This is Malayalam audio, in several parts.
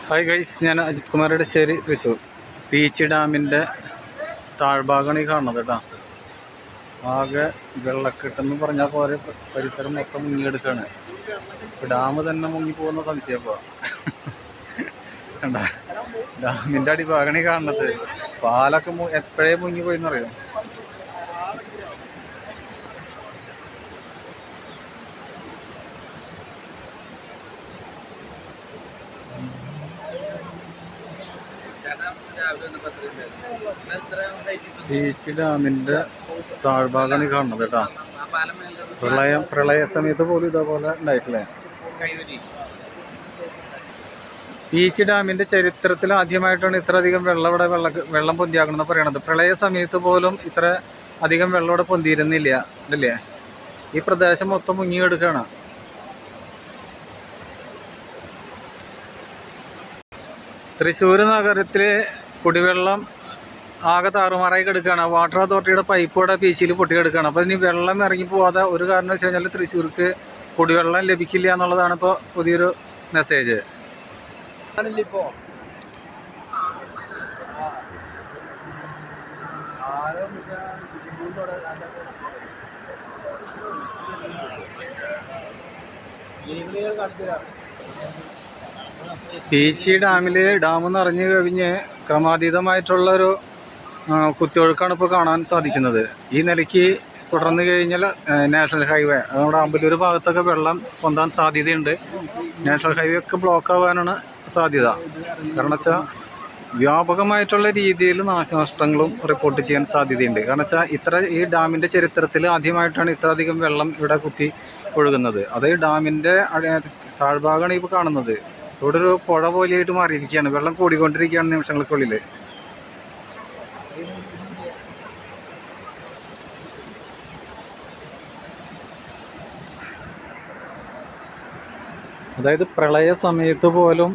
ഹായ് ഗൈസ്, ഞാൻ അജിത് കുമാർ ഇടശ്ശേരി, തൃശ്ശൂർ. പീച്ചി ഡാമിൻ്റെ താഴ്ഭാഗമാണ് ഈ കാണുന്നത് കേട്ടോ. ആകെ വെള്ളക്കെട്ടെന്ന് പറഞ്ഞാൽ പോലെ പരിസരം മൊത്തം മുങ്ങിയെടുക്കുകയാണ്. ഡാം തന്നെ മുങ്ങിപ്പോകുന്ന സംശയം ഇപ്പോൾ കണ്ട. ഡാമിൻ്റെ അടിഭാഗമാണ് ഈ കാണുന്നത്. പാലൊക്കെ എപ്പോഴേ മുങ്ങിപ്പോയിന്നറിയാം. പീച്ചി ഡാമിൻ്റെ താഴ്ഭാഗമാണ് കാണുന്നത് കേട്ടോ. പ്രളയ സമയത്ത് പോലും ഇതേപോലെ ഉണ്ടായിട്ടില്ലേ. പീച്ചി ഡാമിൻ്റെ ചരിത്രത്തിൽ ആദ്യമായിട്ടാണ് ഇത്ര അധികം വെള്ളം പൊന്തിയാക്കണമെന്ന് പറയണത്. പ്രളയ സമയത്ത് പോലും ഇത്ര അധികം വെള്ളം ഇവിടെ പൊന്തിയിരുന്നില്ല അല്ലേ. ഈ പ്രദേശം മൊത്തം മുങ്ങിയെടുക്കുകയാണ്. തൃശ്ശൂർ നഗരത്തിലെ കുടിവെള്ളം ആകെ താറുമാറായി കിടക്കുകയാണ്. വാട്ടർ അതോറിറ്റിയുടെ പൈപ്പ് ഇവിടെ പീച്ചിയിൽ പൊട്ടിക്കിടക്കുകയാണ്. അപ്പോൾ ഇനി വെള്ളം ഇറങ്ങി പോവാതെ ഒരു കാരണം വെച്ച് കഴിഞ്ഞാൽ തൃശ്ശൂർക്ക് കുടിവെള്ളം ലഭിക്കില്ല എന്നുള്ളതാണ് ഇപ്പോൾ പുതിയൊരു മെസ്സേജ്. പീച്ചി ഡാം നിറഞ്ഞു കവിഞ്ഞ് ക്രമാതീതമായിട്ടുള്ളൊരു കുത്തിയൊഴുക്കാണ് ഇപ്പോൾ കാണാൻ സാധിക്കുന്നത്. ഈ നിലയ്ക്ക് തുടർന്ന് കഴിഞ്ഞാൽ നാഷണൽ ഹൈവേ, നമ്മുടെ അമ്പലൂർ ഭാഗത്തൊക്കെ വെള്ളം പൊന്താൻ സാധ്യതയുണ്ട്. നാഷണൽ ഹൈവേ ഒക്കെ ബ്ലോക്ക് ആവാനാണ് സാധ്യത. കാരണം വെച്ചാൽ വ്യാപകമായിട്ടുള്ള രീതിയിൽ നാശനഷ്ടങ്ങളും റിപ്പോർട്ട് ചെയ്യാൻ സാധ്യതയുണ്ട്. കാരണം വെച്ചാൽ ഈ ഡാമിൻ്റെ ചരിത്രത്തിൽ ആദ്യമായിട്ടാണ് ഇത്ര അധികം വെള്ളം ഇവിടെ കുത്തി ഒഴുകുന്നത്. അത് ഡാമിൻ്റെ താഴ്ഭാഗമാണ് ഇപ്പോൾ കാണുന്നത്. ഇവിടെ ഒരു പുഴ പോലെയായിട്ട് മാറിയിരിക്കുകയാണ്. വെള്ളം കൂടിക്കൊണ്ടിരിക്കുകയാണ് നിമിഷങ്ങൾക്കുള്ളിൽ. അതായത് പ്രളയ സമയത്ത് പോലും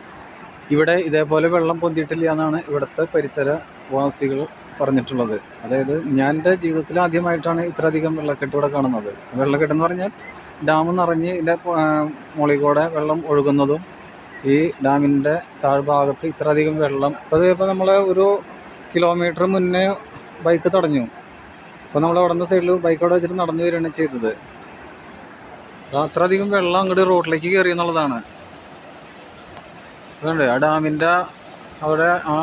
ഇവിടെ ഇതേപോലെ വെള്ളം പൊന്തിയിട്ടില്ല എന്നാണ് ഇവിടുത്തെ പരിസരവാസികൾ പറഞ്ഞിട്ടുള്ളത്. അതായത് ഞാൻ എൻ്റെ ജീവിതത്തിൽ ആദ്യമായിട്ടാണ് ഇത്രയധികം വെള്ളക്കെട്ട് ഇവിടെ കാണുന്നത്. വെള്ളക്കെട്ടെന്ന് പറഞ്ഞാൽ ഡാം നിറഞ്ഞ് ഇതിൻ്റെ മുകളിൽ കൂടെ വെള്ളം ഒഴുകുന്നതും ഈ ഡാമിൻ്റെ താഴ്ഭാഗത്ത് ഇത്രയധികം വെള്ളം. ഇപ്പോൾ നമ്മൾ ഒരു കിലോമീറ്റർ മുന്നേ ബൈക്ക് തടഞ്ഞു. അപ്പോൾ നമ്മൾ അവിടെ നിന്ന് സൈഡിൽ ബൈക്ക് അവിടെ വെച്ചിട്ട് നടന്നു വരികയാണ് ചെയ്തത്. അത്രയധികം വെള്ളം അങ്ങോട്ട് റോഡിലേക്ക് കയറി എന്നുള്ളതാണ്. അതുകൊണ്ട് ആ ഡാമിൻ്റെ അവിടെ ആ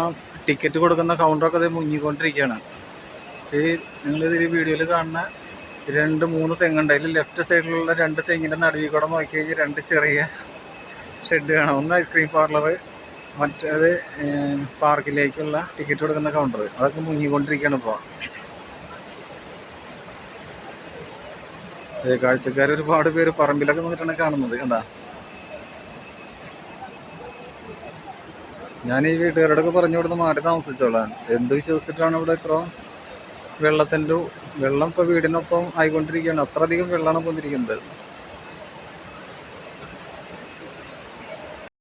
ടിക്കറ്റ് കൊടുക്കുന്ന കൗണ്ടറൊക്കെ അത് മുങ്ങിക്കൊണ്ടിരിക്കുകയാണ്. നിങ്ങളിതിൽ വീഡിയോയിൽ കാണുന്ന 2-3 തെങ്ങുണ്ട്. അതിൽ ലെഫ്റ്റ് സൈഡിലുള്ള 2 തെങ്ങിൻ്റെ നടുവിൽ കൂടെ നോക്കി കഴിഞ്ഞാൽ 2 ചെറിയ ഷെഡ് കാണാം. ഒന്ന് ഐസ്ക്രീം പാർലർ, മറ്റേത് പാർക്കിലേക്കുള്ള ടിക്കറ്റ് കൊടുക്കുന്ന കൗണ്ടർ. അതൊക്കെ മുങ്ങിക്കൊണ്ടിരിക്കുകയാണ് ഇപ്പോൾ. കാഴ്ചക്കാർ ഒരുപാട് പേര് പറമ്പിലൊക്കെ നിന്നിട്ടാണ് കാണുന്നത്. കണ്ടാ, ഞാൻ ഈ വീട്ടുകാരോടൊക്കെ പറഞ്ഞു ഇവിടുന്ന് മാറി താമസിച്ചോളാൻ. എന്ത് വിശ്വസിച്ചിട്ടാണ് ഇവിടെ ഇത്ര വെള്ളം ഇപ്പോൾ വീടിനൊപ്പം ആയിക്കൊണ്ടിരിക്കുകയാണ്. അത്രയധികം വെള്ളമാണ് പൊന്തിരിക്കുന്നത്.